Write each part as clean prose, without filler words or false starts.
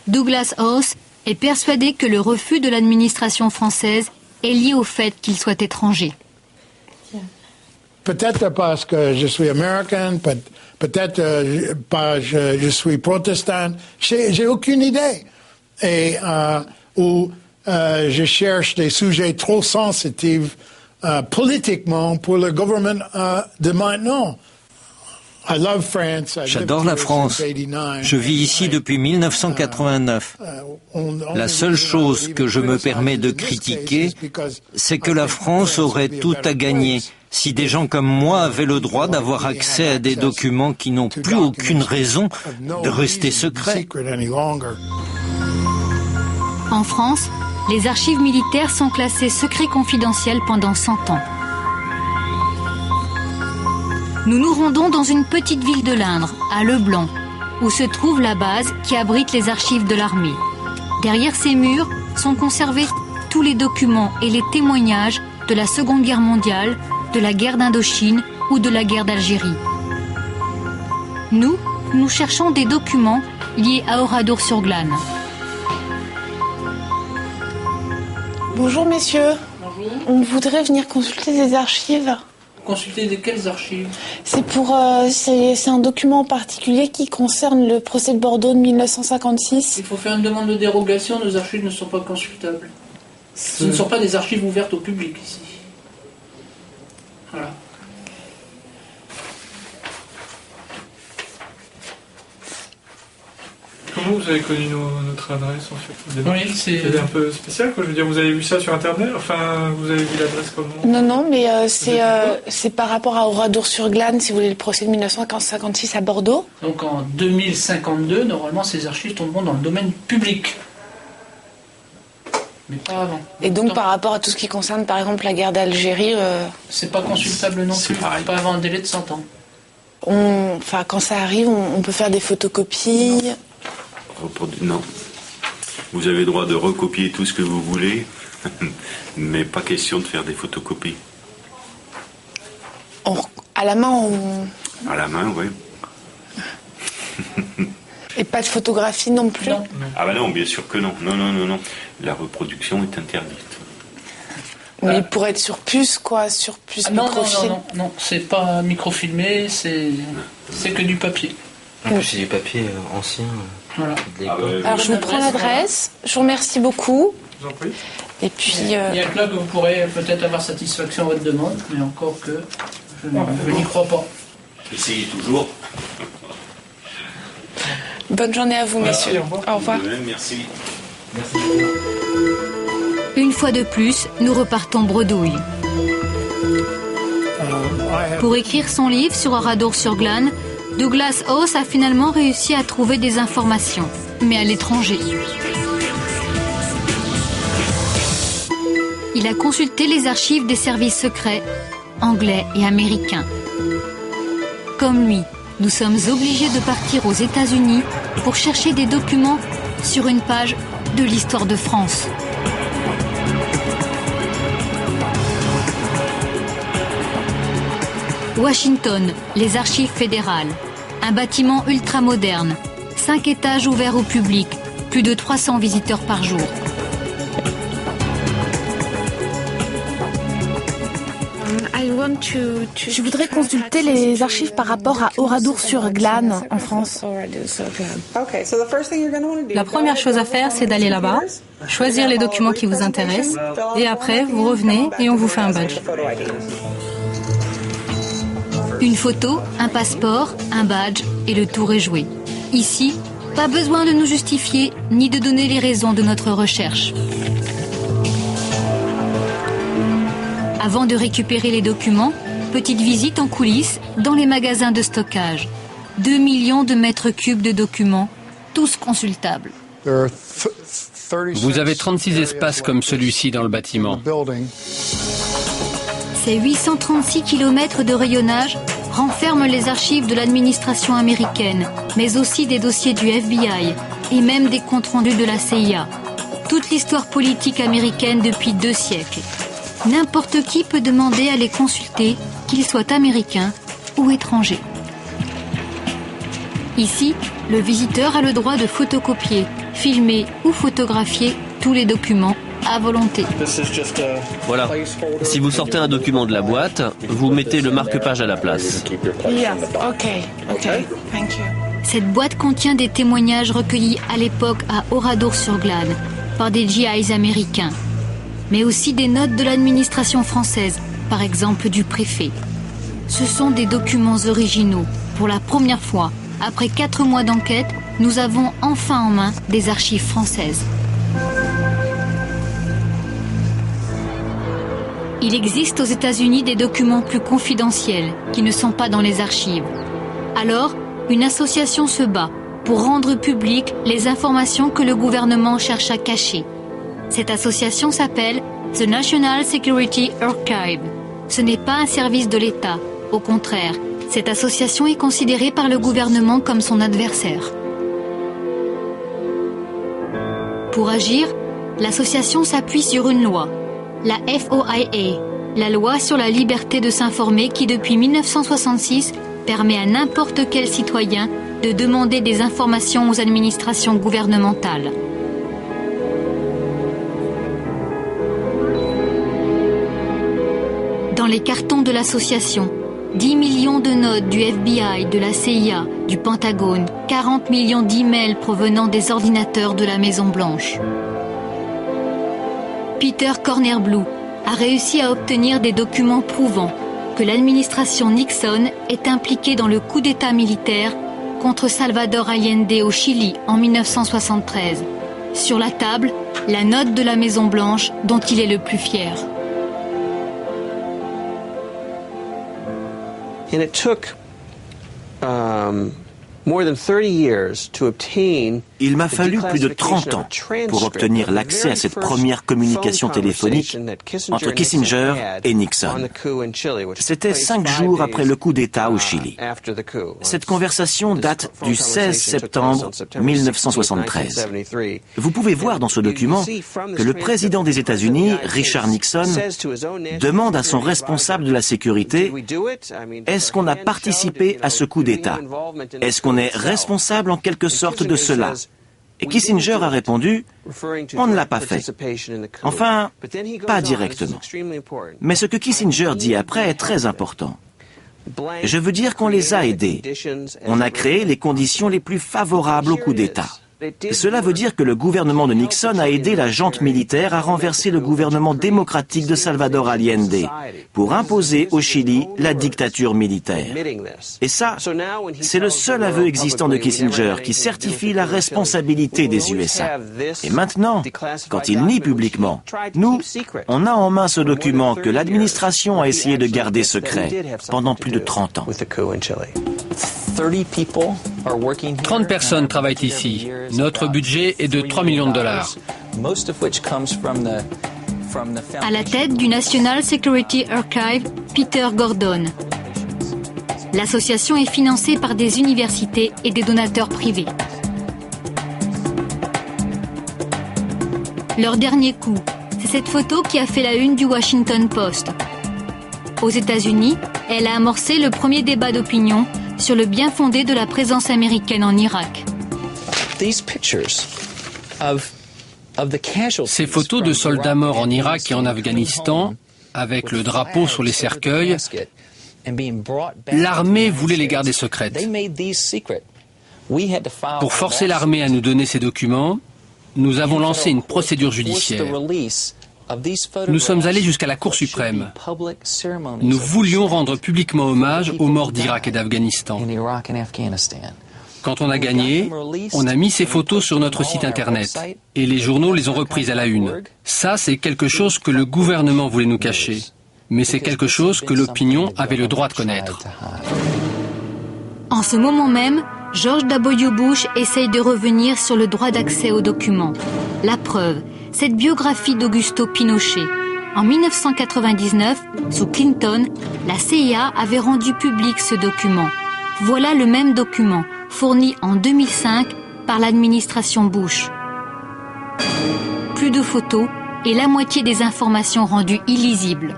Douglas Hauss est persuadé que le refus de l'administration française est lié au fait qu'il soit étranger. Peut-être parce que je suis américain, peut-être parce que je suis protestant. J'ai aucune idée. Et je cherche des sujets trop sensitifs politiquement pour le gouvernement de maintenant. J'adore la France. Je vis ici depuis 1989. La seule chose que je me permets de critiquer, c'est que la France aurait tout à gagner si des gens comme moi avaient le droit d'avoir accès à des documents qui n'ont plus aucune raison de rester secrets. En France, les archives militaires sont classées secret confidentiel pendant 100 ans. Nous nous rendons dans une petite ville de l'Indre, à Leblanc, où se trouve la base qui abrite les archives de l'armée. Derrière ces murs sont conservés tous les documents et les témoignages de la Seconde Guerre mondiale, de la guerre d'Indochine ou de la guerre d'Algérie. Nous cherchons des documents liés à Oradour-sur-Glane. Bonjour messieurs. Bonjour. On voudrait venir consulter des archives. Consulter de quelles archives? C'est un document en particulier qui concerne le procès de Bordeaux de 1956. Il faut faire une demande de dérogation, nos archives ne sont pas consultables. Ce ne sont pas des archives ouvertes au public ici. Voilà. Comment vous avez connu notre adresse en fait? Oui, c'est un peu spécial quoi. Je veux dire, vous avez vu ça sur internet? Enfin, vous avez vu l'adresse comment? Non, mais c'est par rapport à Oradour-sur-Glane, si vous voulez, le procès de 1956 à Bordeaux. Donc en 2052, normalement, ces archives tomberont dans le domaine public. Mais pas avant. Et donc par rapport à tout ce qui concerne, par exemple, la guerre d'Algérie... C'est pas consultable non plus, pas avant un délai de 100 ans. Quand ça arrive, on peut faire des photocopies... Non. Vous avez le droit de recopier tout ce que vous voulez, mais pas question de faire des photocopies. À la main, À la main, oui. Et pas de photographie non plus? Non. Ah bah non, bien sûr que non. Non. La reproduction est interdite. Mais pour être sur puce, quoi, sur puce microfilm. Non, c'est pas microfilmé, c'est que du papier. En plus, c'est du papier ancien. Voilà. Alors je vous prends l'adresse, je vous remercie beaucoup. Je vous en prie. Et puis... Il y a que là que vous pourrez peut-être avoir satisfaction à votre demande, mais encore que je n'y crois pas. Essayez toujours. Bonne journée à vous, messieurs. Au revoir. Merci. Une fois de plus, nous repartons bredouille. Pour écrire son livre sur Oradour-sur-Glane, Douglas Hauss a finalement réussi à trouver des informations, mais à l'étranger. Il a consulté les archives des services secrets, anglais et américains. Comme lui, nous sommes obligés de partir aux États-Unis pour chercher des documents sur une page de l'histoire de France. Washington, les archives fédérales. Un bâtiment ultramoderne, 5 étages ouverts au public, plus de 300 visiteurs par jour. Je voudrais consulter les archives par rapport à Oradour-sur-Glane en France. La première chose à faire, c'est d'aller là-bas, choisir les documents qui vous intéressent, et après, vous revenez et on vous fait un badge. Une photo, un passeport, un badge et le tour est joué. Ici, pas besoin de nous justifier ni de donner les raisons de notre recherche. Avant de récupérer les documents, petite visite en coulisses dans les magasins de stockage. 2 millions de mètres cubes de documents, tous consultables. Vous avez 36 espaces comme celui-ci dans le bâtiment. Ces 836 km de rayonnage renferment les archives de l'administration américaine, mais aussi des dossiers du FBI et même des comptes rendus de la CIA. Toute l'histoire politique américaine depuis 2 siècles. N'importe qui peut demander à les consulter, qu'ils soient américains ou étrangers. Ici, le visiteur a le droit de photocopier, filmer ou photographier tous les documents à volonté. Voilà. Si vous sortez un document de la boîte, vous mettez le marque-page à la place. Yeah, okay, thank you. Cette boîte contient des témoignages recueillis à l'époque à Oradour-sur-Glane par des GIs américains, mais aussi des notes de l'administration française, par exemple du préfet. Ce sont des documents originaux. Pour la première fois, après 4 mois d'enquête, nous avons enfin en main des archives françaises. Il existe aux États-Unis des documents plus confidentiels qui ne sont pas dans les archives. Alors, une association se bat pour rendre publiques les informations que le gouvernement cherche à cacher. Cette association s'appelle The National Security Archive. Ce n'est pas un service de l'État. Au contraire, cette association est considérée par le gouvernement comme son adversaire. Pour agir, l'association s'appuie sur une loi, la FOIA, la loi sur la liberté de s'informer qui depuis 1966 permet à n'importe quel citoyen de demander des informations aux administrations gouvernementales. Dans les cartons de l'association, 10 millions de notes du FBI, de la CIA, du Pentagone, 40 millions d'emails provenant des ordinateurs de la Maison-Blanche. Peter Corners-Blue a réussi à obtenir des documents prouvant que l'administration Nixon est impliquée dans le coup d'État militaire contre Salvador Allende au Chili en 1973. Sur la table, la note de la Maison-Blanche dont il est le plus fier. And it took more than 30 years to obtain. Il m'a fallu plus de 30 ans pour obtenir l'accès à cette première communication téléphonique entre Kissinger et Nixon. C'était 5 jours après le coup d'État au Chili. Cette conversation date du 16 septembre 1973. Vous pouvez voir dans ce document que le président des États-Unis, Richard Nixon, demande à son responsable de la sécurité « Est-ce qu'on a participé à ce coup d'État? Est-ce qu'on est responsable en quelque sorte de cela ?» Et Kissinger a répondu « On ne l'a pas fait. » Enfin, pas directement. Mais ce que Kissinger dit après est très important. Je veux dire qu'on les a aidés. On a créé les conditions les plus favorables au coup d'État. Cela veut dire que le gouvernement de Nixon a aidé la junte militaire à renverser le gouvernement démocratique de Salvador Allende pour imposer au Chili la dictature militaire. Et ça, c'est le seul aveu existant de Kissinger qui certifie la responsabilité des USA. Et maintenant, quand il nie publiquement, nous, on a en main ce document que l'administration a essayé de garder secret pendant plus de 30 ans. 30 personnes travaillent ici. Notre budget est de 3 millions de dollars. À la tête du National Security Archive, Peter Gordon. L'association est financée par des universités et des donateurs privés. Leur dernier coup, c'est cette photo qui a fait la une du Washington Post. Aux États-Unis, elle a amorcé le premier débat d'opinion sur le bien fondé de la présence américaine en Irak. Ces photos de soldats morts en Irak et en Afghanistan, avec le drapeau sur les cercueils, l'armée voulait les garder secrètes. Pour forcer l'armée à nous donner ces documents, nous avons lancé une procédure judiciaire. Nous sommes allés jusqu'à la Cour suprême. Nous voulions rendre publiquement hommage aux morts d'Irak et d'Afghanistan. Quand on a gagné, on a mis ces photos sur notre site internet et les journaux les ont reprises à la une. Ça, c'est quelque chose que le gouvernement voulait nous cacher. Mais c'est quelque chose que l'opinion avait le droit de connaître. En ce moment même, George W. Bush essaye de revenir sur le droit d'accès aux documents. La preuve, cette biographie d'Augusto Pinochet. En 1999, sous Clinton, la CIA avait rendu public ce document. Voilà le même document, fourni en 2005 par l'administration Bush. Plus de photos et la moitié des informations rendues illisibles.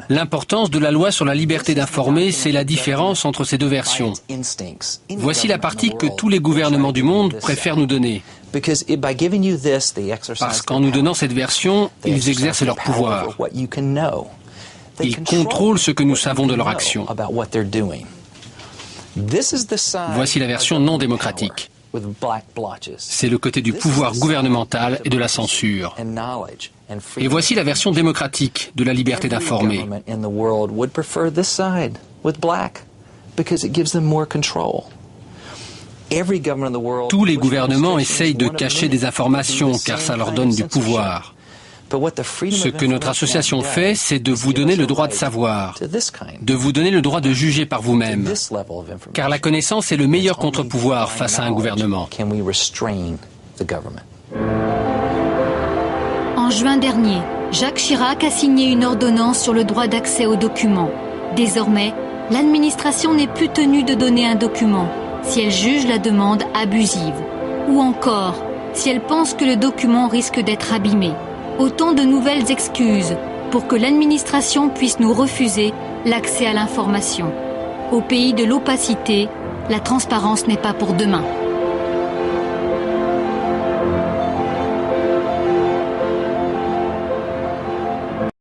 L'importance de la loi sur la liberté d'informer, c'est la différence entre ces deux versions. Voici la partie que tous les gouvernements du monde préfèrent nous donner. Parce qu'en nous donnant cette version, ils exercent leur pouvoir. Ils contrôlent ce que nous savons de leur action. Voici la version non démocratique. C'est le côté du pouvoir gouvernemental et de la censure. Et voici la version démocratique de la liberté d'informer. Tous les gouvernements essayent de cacher des informations car ça leur donne du pouvoir. Ce que notre association fait, c'est de vous donner le droit de savoir, de vous donner le droit de juger par vous-même, car la connaissance est le meilleur contre-pouvoir face à un gouvernement. En juin dernier, Jacques Chirac a signé une ordonnance sur le droit d'accès aux documents. Désormais, l'administration n'est plus tenue de donner un document si elle juge la demande abusive, ou encore si elle pense que le document risque d'être abîmé. Autant de nouvelles excuses pour que l'administration puisse nous refuser l'accès à l'information. Au pays de l'opacité, la transparence n'est pas pour demain.